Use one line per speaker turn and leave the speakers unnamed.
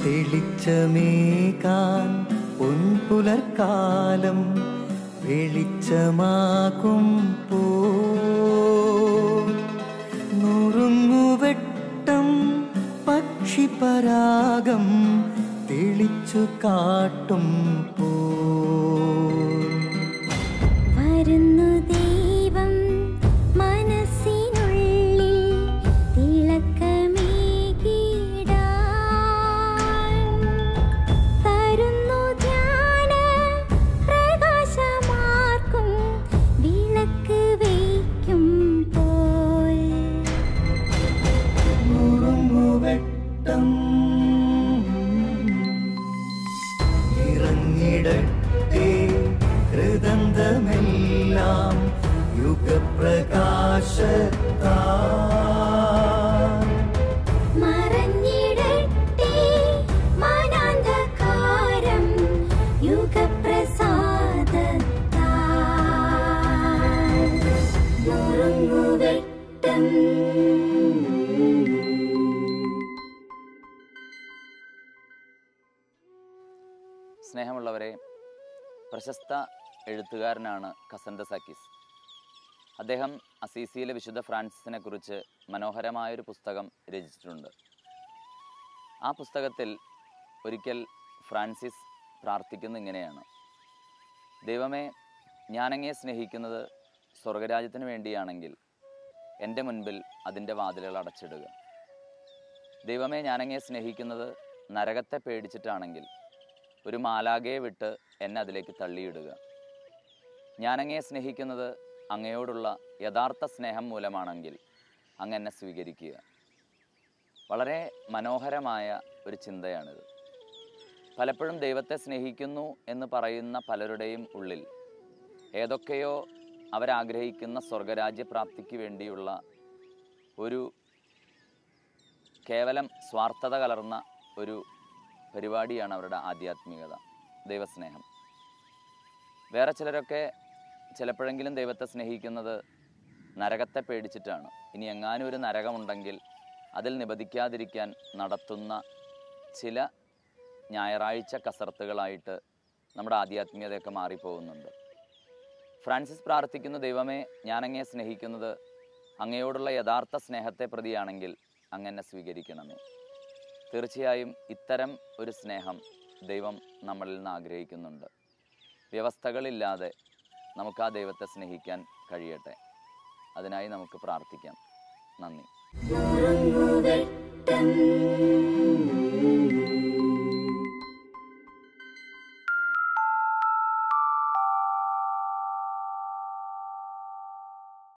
തെളിച്ചമേകാൻ പൊൻപുലർക്കാലം വെളിച്ചമാകുമ്പോ നുറുങ്ങുവെട്ടം പക്ഷിപരാഗം തെളിച്ചു കാട്ടുമ്പോ
വരുന്നു ദൈവം മനസ്സിനുള്ളിൽ തിളക്കമേകിടാൻ തരുന്നു ധ്യാന പ്രകാശമാർക്കും വിളക്ക് വയ്ക്കുമ്പോൾ
നുറുങ്ങുവെട്ടം ഇറങ്ങിടട്ടെ ഹൃദന്തമെല്ലാം യുഗപ്രകാശത്താൽ
മറഞ്ഞിടട്ടെ മനാന്ധകാരം യുഗപ്രസാദത്താൽ നുറുങ്ങുവെട്ടം.
സ്നേഹമുള്ളവരെ, പ്രശസ്ത എഴുത്തുകാരനാണ് കസന്തസാക്കിസ്. അദ്ദേഹം അസീസിയിലെ വിശുദ്ധ ഫ്രാൻസിസിനെ കുറിച്ച് മനോഹരമായൊരു പുസ്തകം രചിച്ചിട്ടുണ്ട്. ആ പുസ്തകത്തിൽ ഒരിക്കൽ ഫ്രാൻസിസ് പ്രാർത്ഥിക്കുന്നത് ഇങ്ങനെയാണ്: ദൈവമേ, ഞാനങ്ങയെ സ്നേഹിക്കുന്നത് സ്വർഗരാജ്യത്തിന് വേണ്ടിയാണെങ്കിൽ എൻ്റെ മുൻപിൽ അതിൻ്റെ വാതിലുകൾ അടച്ചിടുക. ദൈവമേ, ഞാനങ്ങയെ സ്നേഹിക്കുന്നത് നരകത്തെ പേടിച്ചിട്ടാണെങ്കിൽ ഒരു മാലാഖയെ വിട്ട് എന്നെ അതിലേക്ക് തള്ളിയിടുക. ഞാനങ്ങയെ സ്നേഹിക്കുന്നത് അങ്ങയോടുള്ള യഥാർത്ഥ സ്നേഹം മൂലമാണെങ്കിൽ അങ്ങ് എന്നെ സ്വീകരിക്കുക. വളരെ മനോഹരമായ ഒരു ചിന്തയാണിത്. പലപ്പോഴും ദൈവത്തെ സ്നേഹിക്കുന്നു എന്ന് പറയുന്ന പലരുടെയും ഉള്ളിൽ ഏതൊക്കെയോ അവരാഗ്രഹിക്കുന്ന സ്വർഗരാജ്യപ്രാപ്തിക്ക് വേണ്ടിയുള്ള ഒരു കേവലം സ്വാർത്ഥത കലർന്ന ഒരു പരിപാടിയാണ് അവരുടെ ആധ്യാത്മികത, ദൈവസ്നേഹം. വേറെ ചിലരൊക്കെ ചിലപ്പോഴെങ്കിലും ദൈവത്തെ സ്നേഹിക്കുന്നത് നരകത്തെ പേടിച്ചിട്ടാണ്. ഇനി എങ്ങാനും ഒരു നരകമുണ്ടെങ്കിൽ അതിൽ നിബന്ധിക്കാതിരിക്കാൻ നടത്തുന്ന ചില ഞായറാഴ്ച കസർത്തുകളായിട്ട് നമ്മുടെ ആധ്യാത്മികതയൊക്കെ മാറിപ്പോകുന്നുണ്ട്. ഫ്രാൻസിസ് പ്രാർത്ഥിക്കുന്നു: ദൈവമേ, ഞാനങ്ങയെ സ്നേഹിക്കുന്നത് അങ്ങയോടുള്ള യഥാർത്ഥ സ്നേഹത്തെ പ്രതിയാണെങ്കിൽ അങ്ങെന്നെ സ്വീകരിക്കണമേ. തീർച്ചയായും ഇത്തരം ഒരു സ്നേഹം ദൈവം നമ്മളിൽ നിന്ന് ആഗ്രഹിക്കുന്നുണ്ട്. വ്യവസ്ഥകളില്ലാതെ നമുക്ക് ആ ദൈവത്തെ സ്നേഹിക്കാൻ കഴിയട്ടെ. അതിനായി നമുക്ക് പ്രാർത്ഥിക്കാം. നന്ദി.